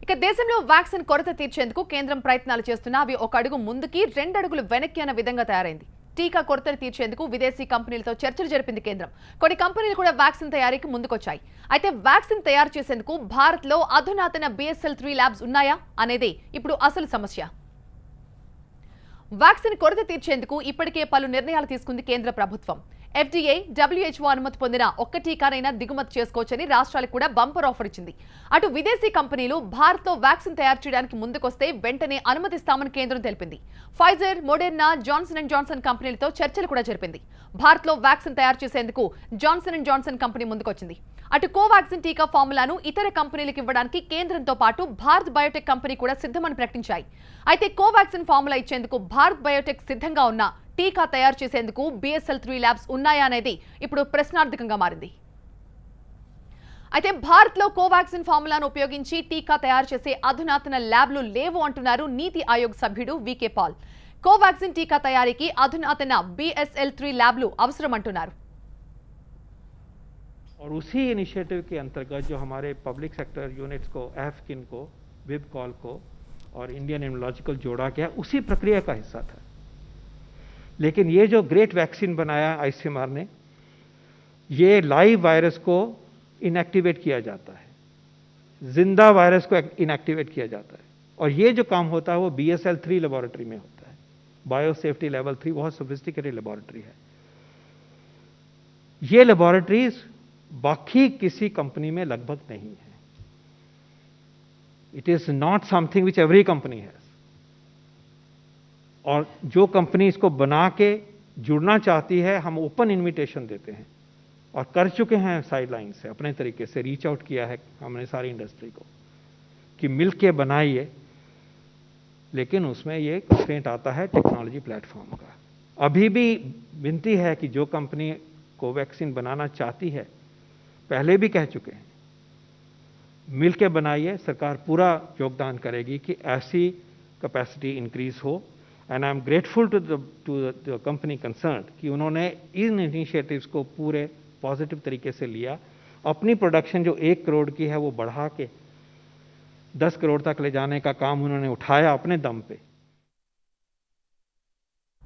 ఇక దేశంలో వ్యాక్సిన్ కొరత తీర్చేందుకు కేంద్రం ప్రయత్నాలు చేస్తున్నా అవి ఒక అడుగు ముందుకి రెండు అడుగులు వెనక్కి అన్న విధంగా తయారైంది. టీకా కొరతను తీర్చేందుకు విదేశీ కంపెనీలతో చర్చలు జరిపింది కేంద్రం. కొన్ని కంపెనీలు కూడా వ్యాక్సిన్ తయారీకి ముందుకొచ్చాయి. అయితే వ్యాక్సిన్ తయారు చేసేందుకు భారత్లో అధునాతన BSL-3 ల్యాబ్స్ ఉన్నాయా అనేది ఇప్పుడు అసలు సమస్య. వ్యాక్సిన్ కొరత తీర్చేందుకు ఇప్పటికే పలు నిర్ణయాలు తీసుకుంది కేంద్ర ప్రభుత్వం. FDA, WHO అనుమతి పొందిన ఒక్క టీకానైనా దిగుమతి చేసుకోవచ్చని రాష్ట్రాలకు కూడా బంపర్ ఆఫర్ ఇచ్చింది. అటు విదేశీ కంపెనీలు భారత్లో వ్యాక్సిన్ తయారు చేయడానికి ముందుకొస్తే వెంటనే అనుమతిస్తామని కేంద్రం తెలిపింది. ఫైజర్, మోడెర్నా, జాన్సన్ & జాన్సన్ కంపెనీలతో చర్చలు కూడా జరిపింది. భారత్లో వ్యాక్సిన్ తయారు చేసేందుకు జాన్సన్ & జాన్సన్ కంపెనీ ముందుకొచ్చింది. అటు కోవాక్సిన్ టీకా ఫార్ములాను ఇతర కంపెనీలకు ఇవ్వడానికి కేంద్రంతో పాటు భారత్ బయోటెక్ కంపెనీ కూడా సిద్ధమని ప్రకటించాయి. అయితే కోవాక్సిన్ ఫార్ములా ఇచ్చేందుకు భారత్ బయోటెక్ సిద్ధంగా ఉన్న టీకా తయారు చేసేందుకు BSL-3 ల్యాబ్స్ ఉన్నాయా అనేది ఇప్పుడు ప్రశ్నార్థకంగా మారింది. అయితే భారత్లో కోవాక్సిన్ ఫార్ములాను ఉపయోగించి టీకా తయారు చేసే అధునాతన ల్యాబ్లు లేవు అంటున్నారు నీతి ఆయోగ్ సభ్యుడు VK పాల్. కోవాక్సిన్ టీకా తయారీకి అధునాతన BSL-3 ల్యాబ్లు అవసరం అంటున్నారు. और उसी इनिशिएटिव के अंतर्गत जो हमारे पब्लिक सेक्टर यूनिट्स को, एफकिन को, विबकॉल को और इंडियन इम्यूनोलॉजिकल जोड़ा गया, उसी प्रक्रिया का हिस्सा था. लेकिन ये जो ग्रेट वैक्सीन बनाया ICMR ने, ये लाइव वायरस को इनएक्टिवेट किया जाता है, जिंदा वायरस को इनएक्टिवेट किया जाता है. और ये जो काम होता है वो BSL-3 लेबोरेटरी में होता है. बायोसेफ्टी लेवल 3 बहुत सोफिस्टिकेटेड लेबोरेटरी है. ये लेबोरेटरीज बाकी किसी कंपनी में लगभग नहीं है. It is not something which every company has. और जो कंपनी इसको बना के जुड़ना चाहती है, हम ओपन इनविटेशन देते हैं और कर चुके हैं साइडलाइन से, अपने तरीके से रीच आउट किया है हमने सारी इंडस्ट्री को कि मिल के बनाइए. लेकिन उसमें ये कंस्ट्रेंट आता है टेक्नोलॉजी प्लेटफॉर्म का. अभी भी विनती है कि जो कंपनी कोवैक्सीन बनाना चाहती है, पहले भी कह चुके हैं, मिल के बनाइए. सरकार पूरा योगदान करेगी कि ऐसी कैपेसिटी इंक्रीज हो. And I am grateful to the company concern कि उन्होंने इन इनिशिएटिव्स को पूरे पॉजिटिव तरीके से लिया. अपनी प्रोडक्शन जो 1 करोड़ की है वो बढ़ा के 10 करोड़ तक ले जाने का काम उन्होंने उठाया अपने दम पे.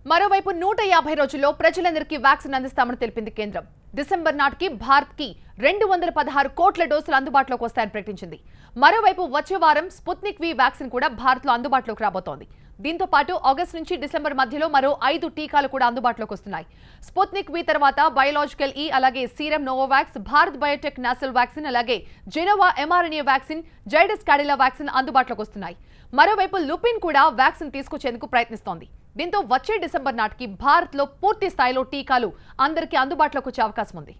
మరోవైపు 150 రోజుల్లో ప్రజలందరికీ వ్యాక్సిన్ అందిస్తామని తెలిపింది కేంద్రం. డిసెంబర్ నాటికి భారత్కి 216 కోట్ల డోసులు అందుబాటులోకి వస్తాయని ప్రకటించింది. మరోవైపు వచ్చే వారం స్పుత్నిక్ V వ్యాక్సిన్ కూడా భారత్లో అందుబాటులోకి రాబోతోంది. దీంతో పాటు ఆగస్టు నుంచి డిసెంబర్ మధ్యలో మరో 5 టీకాలు కూడా అందుబాటులోకి వస్తున్నాయి. స్పుత్నిక్ V తర్వాత బయోలాజికల్ E, అలాగే Serum Novavax, Bharat Biotech nasal vaccine, అలాగే Gennova mRNA vaccine, Zydus Cadila vaccine అందుబాటులోకి వస్తున్నాయి. మరోవైపు లుపిన్ కూడా వ్యాక్సిన్ తీసుకొచ్చేందుకు ప్రయత్నిస్తోంది. దీంతో వచ్చే డిసెంబర్ నాటికి భారత్లో పూర్తి స్థాయిలో టీకాలు అందరికీ అందుబాటులోకి వచ్చే అవకాశం ఉంది.